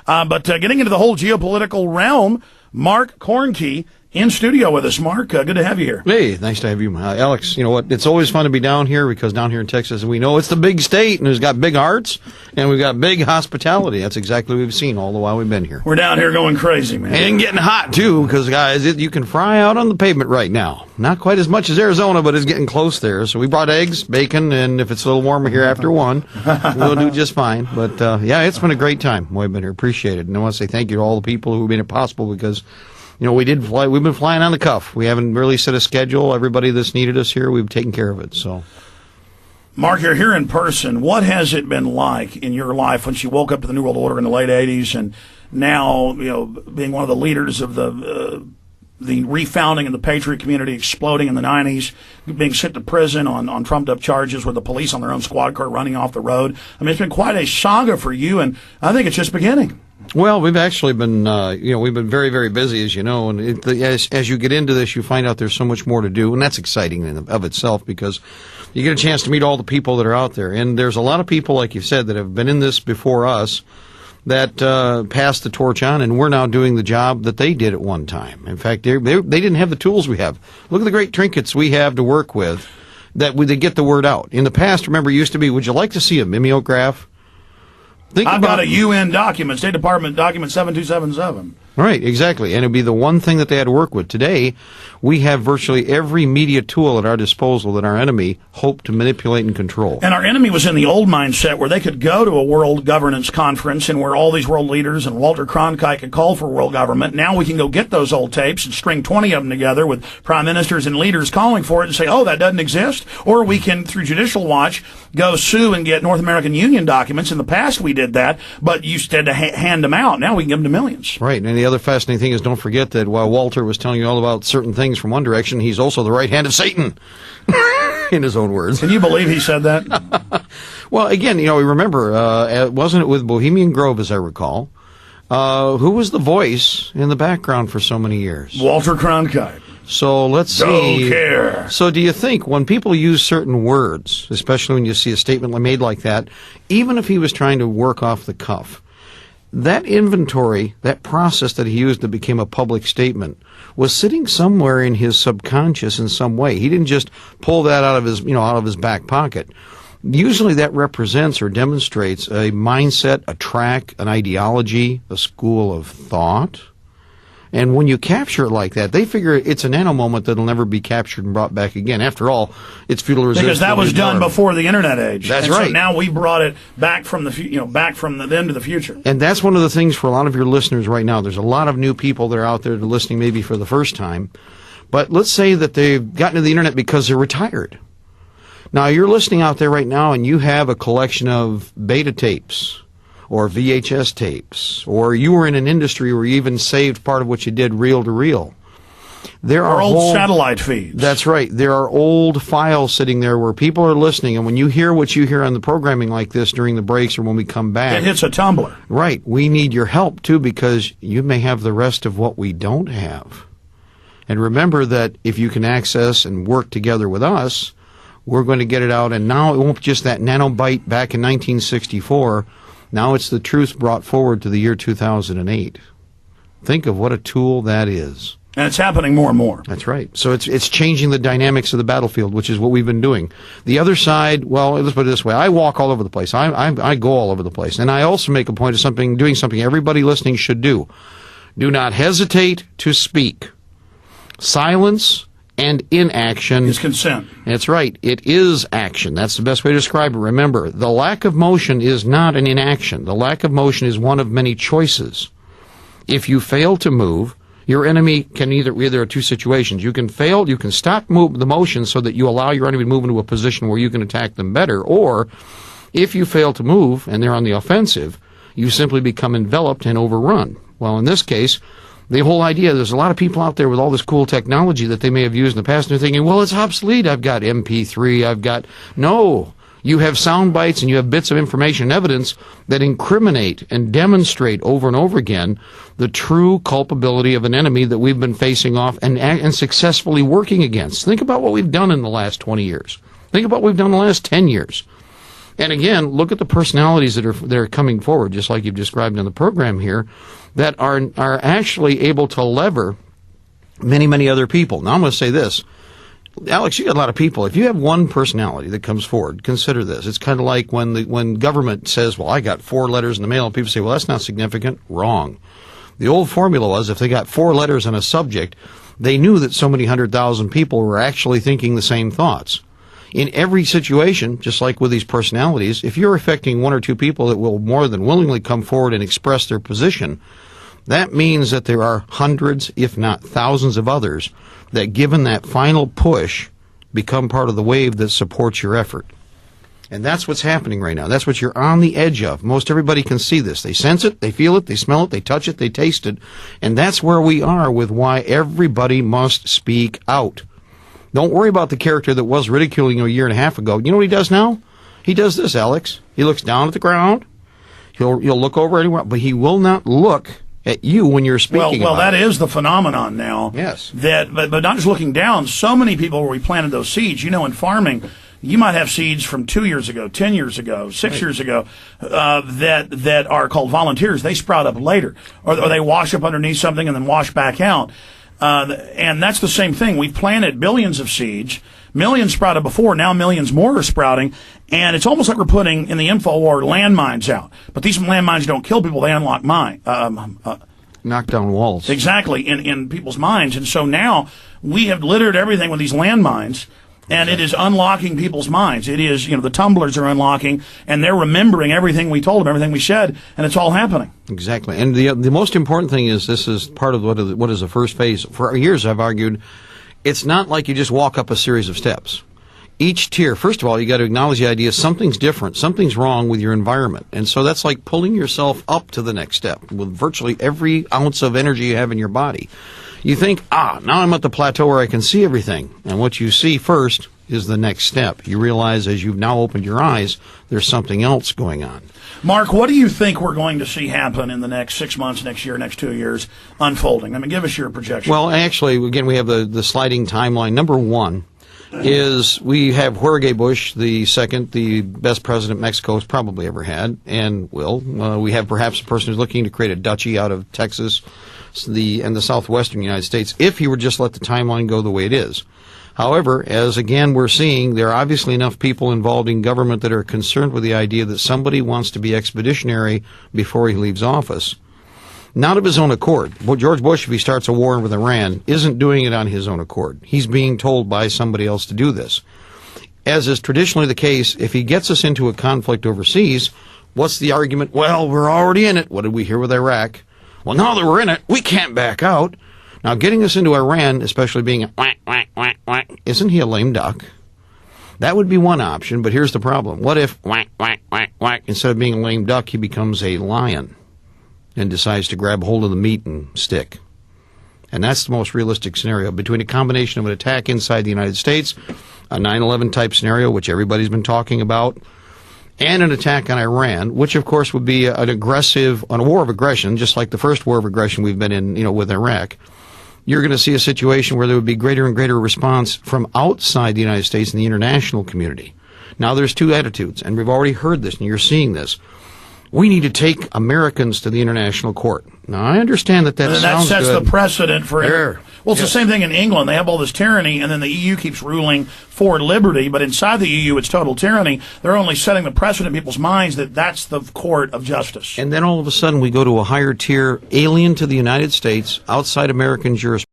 But getting into the whole geopolitical realm, Mark Koernke in studio with us. Mark, good to have you here. Hey, nice to have you, Alex. You know what? It's always fun to be down here because down here in Texas, we know it's the big state and it's got big hearts and we've got big hospitality. That's exactly what we've seen all the while we've been here. We're down here going crazy, man. And getting hot, too, because, guys, you can fry out on the pavement right now. Not quite as much as Arizona, but it's getting close there. So we brought eggs, bacon, and if it's a little warmer here after 1, we'll do just fine. But, yeah, it's been a great time while we've been here. Appreciate it. And I want to say thank you to all the people who made it possible because, you know, we've been flying on the cuff. We haven't really set a schedule. Everybody that's needed us here, we've taken care of it. So, Mark, you're here in person. What has it been like in your life once you woke up to the New World Order in the late 80s and now, you know, being one of the leaders of the refounding of the Patriot community exploding in the 90s, being sent to prison on trumped-up charges with the police on their own squad car running off the road? I mean, it's been quite a saga for you, and I think it's just beginning. Well, we've actually been, we've been very, very busy, as you know, and as you get into this, you find out there's so much more to do, and that's exciting in of itself because you get a chance to meet all the people that are out there, and there's a lot of people, like you said, that have been in this before us that passed the torch on, and we're now doing the job that they did at one time. In fact, they didn't have the tools we have. Look at the great trinkets we have to work with that they get the word out. In the past, remember, it used to be, would you like to see a mimeograph? I've got a UN document, State Department document 7277. Right, exactly. And it'd be the one thing that they had to work with. Today, we have virtually every media tool at our disposal that our enemy hoped to manipulate and control. And our enemy was in the old mindset where they could go to a world governance conference and where all these world leaders and Walter Cronkite could call for world government. Now we can go get those old tapes and string 20 of them together with prime ministers and leaders calling for it and say, oh, that doesn't exist. Or we can, through Judicial Watch, go sue and get North American Union documents. In the past, we did that, but you had to hand them out. Now we can give them to millions. Right, and the other fascinating thing is don't forget that while Walter was telling you all about certain things from one direction, he's also the right hand of Satan, in his own words. Can you believe he said that? Well, again, you know, remember, wasn't it with Bohemian Grove, as I recall? Who was the voice in the background for so many years? Walter Cronkite. So let's see. Don't care. So do you think when people use certain words, especially when you see a statement made like that, even if he was trying to work off the cuff, that inventory, that process that he used that became a public statement, was sitting somewhere in his subconscious in some way. He didn't just pull that out of his back pocket. Usually that represents or demonstrates a mindset, a track, an ideology, a school of thought. And when you capture it like that, they figure it's a nano moment that'll never be captured and brought back again. After all, it's feudal resistance. Because that was done before the internet age. That's right. So now we brought it back from then to the future. And that's one of the things for a lot of your listeners right now. There's a lot of new people that are out there that are listening maybe for the first time. But let's say that they've gotten to the internet because they're retired. Now, you're listening out there right now and you have a collection of beta tapes or VHS tapes, or you were in an industry where you even saved part of what you did reel to reel. There are old satellite feeds. That's right. There are old files sitting there where people are listening, and when you hear what you hear on the programming like this during the breaks or when we come back, it hits a tumbler. Right. We need your help, too, because you may have the rest of what we don't have. And remember that if you can access and work together with us, we're going to get it out, and now it won't be just that nanobyte back in 1964. Now it's the truth brought forward to the year 2008. Think of what a tool that is. And it's happening more and more. That's right. So it's changing the dynamics of the battlefield, which is what we've been doing. The other side, well, let's put it this way. I walk all over the place. I go all over the place. And I also make a point of doing something everybody listening should do. Do not hesitate to speak. Silence and inaction is consent. That's right. It is action. That's the best way to describe it. Remember, the lack of motion is not an inaction. The lack of motion is one of many choices. If you fail to move, your enemy can either two situations. You can stop the motion so that you allow your enemy to move into a position where you can attack them better, or if you fail to move and they're on the offensive, you simply become enveloped and overrun. Well, in this case, the whole idea, there's a lot of people out there with all this cool technology that they may have used in the past, and they're thinking, well, it's obsolete. I've got MP3, No. You have sound bites and you have bits of information and evidence that incriminate and demonstrate over and over again the true culpability of an enemy that we've been facing off and successfully working against. Think about what we've done in the last 20 years. Think about what we've done in the last 10 years. And again, look at the personalities that are coming forward, just like you've described in the program here, that are actually able to lever many, many other people. Now, I'm going to say this. Alex, you got a lot of people. If you have one personality that comes forward, consider this. It's kind of like when government says, well, I got 4 letters in the mail, and people say, well, that's not significant. Wrong. The old formula was if they got 4 letters on a subject, they knew that so many 100,000 people were actually thinking the same thoughts. In every situation, just like with these personalities, if you're affecting 1 or 2 people that will more than willingly come forward and express their position, that means that there are hundreds, if not thousands of others that, given that final push, become part of the wave that supports your effort. And that's what's happening right now. That's what you're on the edge of. Most everybody can see this. They sense it, they feel it, they smell it, they touch it, they taste it. And that's where we are with why everybody must speak out. Don't worry about the character that was ridiculing you a year and a half ago. You know what he does now? He does this, Alex. He looks down at the ground. He'll look over anywhere, but he will not look at you when you're speaking. Well, that is the phenomenon now. Yes. But not just looking down. So many people where we planted those seeds. You know, in farming, you might have seeds from 2 years ago, 10 years ago, 6 years ago, that are called volunteers. They sprout up later, or they wash up underneath something and then wash back out. And that's the same thing. We've planted billions of seeds. Millions sprouted before. Now millions more are sprouting. And it's almost like we're putting, in the InfoWar, landmines out. But these landmines don't kill people. They unlock knock down walls. Exactly, in people's minds. And so now we have littered everything with these landmines. And it is unlocking people's minds. It is, the tumblers are unlocking, and they're remembering everything we told them, everything we said, and it's all happening. Exactly. And the most important thing is this is part of what is the first phase. For years I've argued it's not like you just walk up a series of steps. Each tier, first of all, you got to acknowledge the idea something's different, something's wrong with your environment. And so that's like pulling yourself up to the next step with virtually every ounce of energy you have in your body. You think, now I'm at the plateau where I can see everything. And what you see first is the next step. You realize as you've now opened your eyes, there's something else going on. Mark, what do you think we're going to see happen in the next 6 months, next year, next 2 years unfolding? I mean, give us your projection. Well, actually, again, we have the sliding timeline. Number one is we have Jorge Bush, the second, the best president Mexico has probably ever had and will. We have perhaps a person who's looking to create a duchy out of Texas and the southwestern United States, if he would just let the timeline go the way it is. However, as again we're seeing, there are obviously enough people involved in government that are concerned with the idea that somebody wants to be expeditionary before he leaves office. Not of his own accord. Well, George Bush, if he starts a war with Iran, isn't doing it on his own accord. He's being told by somebody else to do this. As is traditionally the case, if he gets us into a conflict overseas, what's the argument? Well, we're already in it. What did we hear with Iraq? Well, now that we're in it, we can't back out. Now, getting us into Iran, especially being whack, whack, whack, whack, isn't he a lame duck? That would be one option, but here's the problem. What if whack, whack, whack, whack, instead of being a lame duck, he becomes a lion and decides to grab hold of the meat and stick? And that's the most realistic scenario. Between a combination of an attack inside the United States, a 9/11 type scenario, which everybody's been talking about, and an attack on Iran, which of course would be a war of aggression, just like the first war of aggression we've been in, with Iraq. You're going to see a situation where there would be greater and greater response from outside the United States and the international community. Now there's two attitudes, and we've already heard this, and you're seeing this. We need to take Americans to the international court. Now, I understand that sounds good. That sets the precedent for there. Well, it's the same thing in England. They have all this tyranny, and then the EU keeps ruling for liberty, but inside the EU, it's total tyranny. They're only setting the precedent in people's minds that that's the court of justice. And then all of a sudden, we go to a higher tier, alien to the United States, outside American jurisprudence.